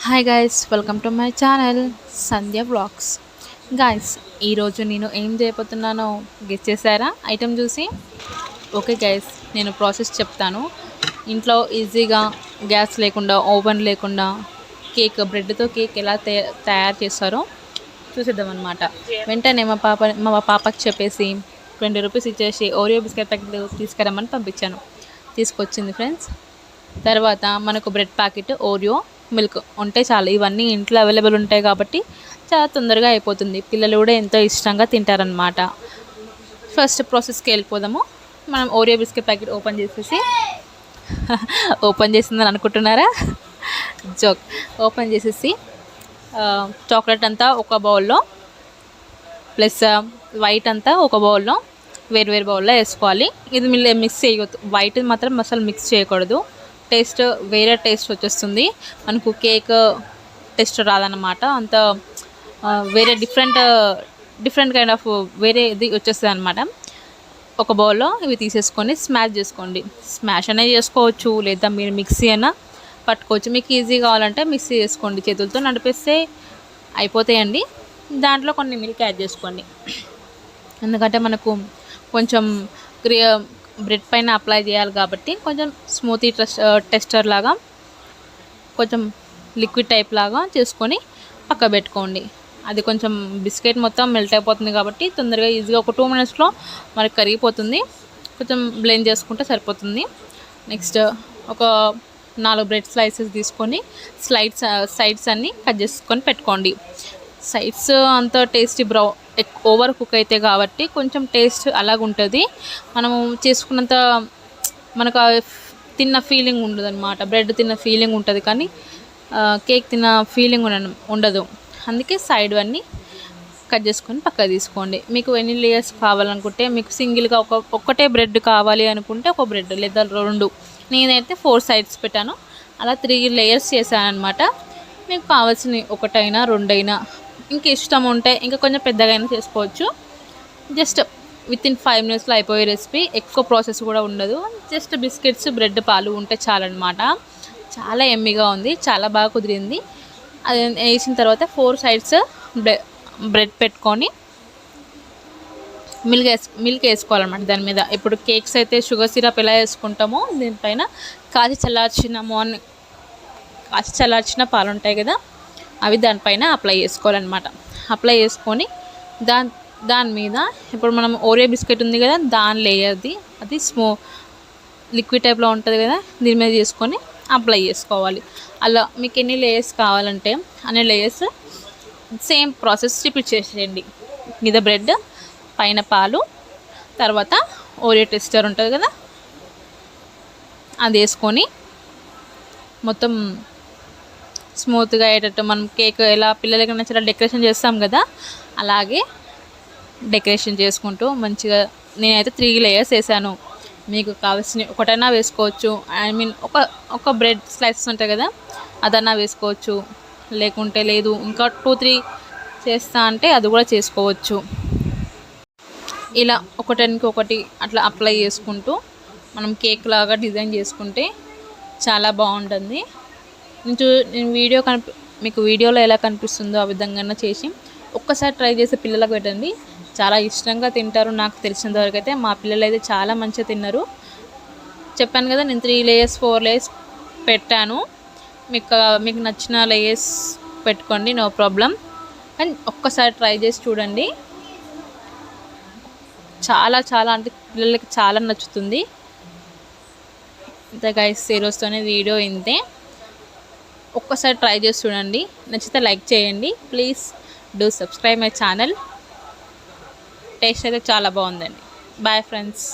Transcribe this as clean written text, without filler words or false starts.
Hi guys, welcome to my channel Sandhya vlogs. Guys, ఈరోజు నేను ఏం చేయబోతున్నానో గెస్ చేశారా ఐటెం చూసి? ఓకే గైస్, నేను ప్రాసెస్ చెప్తాను. ఇంట్లో ఈజీగా గ్యాస్ లేకుండా, ఓవెన్ లేకుండా బ్రెడ్తో కేక్ ఎలా తయారు చేస్తారో చూసేద్దాం అనమాట. వెంటనే మా పాపకి చెప్పేసి 20 రూపీస్ ఇచ్చేసి ఓరియో బిస్కెట్ ప్యాకెట్ తీసుకురమ్మని పంపించాను. తీసుకొచ్చింది ఫ్రెండ్స్. తర్వాత మనకు బ్రెడ్ ప్యాకెట్, ఓరియో, మిల్క్ ఉంటే చాలు. ఇవన్నీ ఇంట్లో అవైలబుల్ ఉంటాయి కాబట్టి చాలా తొందరగా అయిపోతుంది. పిల్లలు కూడా ఎంతో ఇష్టంగా తింటారనమాట. ఫస్ట్ ప్రాసెస్కి వెళ్ళిపోదాము. మనం ఓరియో బిస్కెట్ ప్యాకెట్ ఓపెన్ చేసేసి ఓపెన్ చేసిందని అనుకుంటున్నారా? జోక్. ఓపెన్ చేసేసి చాక్లెట్ అంతా ఒక బౌల్లో ప్లస్ వైట్ అంతా ఒక బౌల్లో వేరు బౌల్లో వేసుకోవాలి. ఇది మిక్స్ చేయవద్దు. వైట్ మాత్రం అసలు మిక్స్ చేయకూడదు. టేస్ట్ వేరే టేస్ట్ వచ్చేస్తుంది. మనకు కేక్ టేస్ట్ రాదన్నమాట. అంత వేరే డిఫరెంట్ కైండ్ ఆఫ్ వేరే ఇది వచ్చేస్తుంది అనమాట. ఒక బౌల్లో ఇవి తీసేసుకొని స్మాష్ చేసుకోండి. స్మాష్ అనేది చేసుకోవచ్చు, లేదా మీరు మిక్సీ అయినా పట్టుకోవచ్చు. మీకు ఈజీ కావాలంటే మిక్సీ చేసుకోండి. చేతులతో నడిపేస్తే అయిపోతాయండి. దాంట్లో కొన్ని మిల్క్ యాడ్ చేసుకోండి. ఎందుకంటే మనకు కొంచెం బ్రెడ్ పైన అప్లై చేయాలి కాబట్టి కొంచెం స్మూతీ టెస్టర్ లాగా కొంచెం లిక్విడ్ టైప్ లాగా చేసుకొని పక్క పెట్టుకోండి. అది కొంచెం బిస్కెట్ మొత్తం మెల్ట్ అయిపోతుంది కాబట్టి తొందరగా ఈజీగా ఒక 2 మినిట్స్లో మనకి కరిగిపోతుంది. కొంచెం బ్లెండ్ చేసుకుంటే సరిపోతుంది. నెక్స్ట్ ఒక 4 బ్రెడ్ స్లైసెస్ తీసుకొని సైడ్స్ అన్నీ కట్ చేసుకొని పెట్టుకోండి. సైడ్స్ అంత టేస్టీ ఓవర్ కుక్ అయితే కాబట్టి కొంచెం టేస్ట్ అలాగుంటుంది. మనము చేసుకున్నంత మనకు తిన్న ఫీలింగ్ ఉండదు అనమాట. బ్రెడ్ తిన్న ఫీలింగ్ ఉంటుంది కానీ కేక్ తిన్న ఫీలింగ్ ఉండదు. అందుకే సైడ్ అన్నీ కట్ చేసుకొని పక్కకు తీసుకోండి. మీకు ఎన్ని లేయర్స్ కావాలనుకుంటే, మీకు సింగిల్గా ఒక్కటే బ్రెడ్ కావాలి అనుకుంటే ఒక బ్రెడ్ లేదా 2. నేనైతే 4 సైడ్స్ పెట్టాను. అలా 3 లేయర్స్ చేశాను అనమాట. మీకు కావాల్సిన 1 అయినా 2 అయినా, ఇంకా ఇష్టం ఉంటే ఇంకా కొంచెం పెద్దగా అయినా చేసుకోవచ్చు. జస్ట్ వితిన్ 5 మినిట్స్లో అయిపోయే రెసిపీ. ఎక్కువ ప్రాసెస్ కూడా ఉండదు. జస్ట్ బిస్కెట్స్, బ్రెడ్, పాలు ఉంటే చాలన్నమాట. చాలా ఎమ్మీగా ఉంది, చాలా బాగా కుదిరింది. అది వేసిన తర్వాత 4 సైడ్స్ బ్రెడ్ పెట్టుకొని మిల్క్ వేసుకోవాలన్నమాట దాని మీద. ఇప్పుడు కేక్స్ అయితే షుగర్ సిరప్ ఎలా వేసుకుంటామో దీనిపైన కాచి చల్లార్చిన పాలు ఉంటాయి కదా, అవి దానిపైన అప్లై చేసుకోవాలన్నమాట. అప్లై చేసుకొని దాని మీద ఇప్పుడు మనం ఓరియో బిస్కెట్ ఉంది కదా, దాని లేయర్ది అది లిక్విడ్ టైప్లో ఉంటుంది కదా, దీని మీద చేసుకొని అప్లై చేసుకోవాలి. అలా మీకు ఎన్ని లేయర్స్ కావాలంటే అన్ని లేయర్స్ సేమ్ ప్రాసెస్ రిపీట్ చేసేయండి. మీద బ్రెడ్, పైన పాలు, తర్వాత ఓరియో టెస్టర్ ఉంటుంది కదా, అది వేసుకొని మొత్తం స్మూత్గా అయ్యేటట్టు మనం కేక్ ఎలా పిల్లలకి నచ్చేలా డెకరేషన్ చేస్తాం కదా, అలాగే డెకరేషన్ చేసుకుంటూ మంచిగా నేనైతే 3 లేయర్స్ వేసాను. మీకు కావాల్సిన ఒకటైనా వేసుకోవచ్చు. ఒక బ్రెడ్ స్లైసెస్ ఉంటాయి కదా, అదన్నా వేసుకోవచ్చు. లేకుంటే లేదు ఇంకా 2-3 చేస్తా అంటే అది కూడా చేసుకోవచ్చు. ఇలా ఒకటానికి ఒకటి అట్లా అప్లై చేసుకుంటూ మనం కేక్ లాగా డిజైన్ చేసుకుంటే చాలా బాగుంటుంది. నేను మీకు వీడియోలో ఎలా కనిపిస్తుందో ఆ విధంగా చేసి ఒక్కసారి ట్రై చేసి పిల్లలకు పెట్టండి. చాలా ఇష్టంగా తింటారు. నాకు తెలిసినంతవరకు అయితే మా పిల్లలు అయితే చాలా మంచిగా తిన్నారు. చెప్పాను కదా, నేను 3 లేయర్స్ 4 లేయర్స్ పెట్టాను. మీకు నచ్చిన లేయర్స్ పెట్టుకోండి, నో ప్రాబ్లం. కానీ ఒక్కసారి ట్రై చేసి చూడండి. చాలా అంటే పిల్లలకి చాలా నచ్చుతుంది. ఇంత గైస్, ఈరోజుతోనే వీడియో ఇంతే. ఒక్కసారి ట్రై చేసి చూడండి. నచ్చితే లైక్ చేయండి. Please do subscribe my channel. Taste అయితే చాలా బాగుందండి. Bye friends.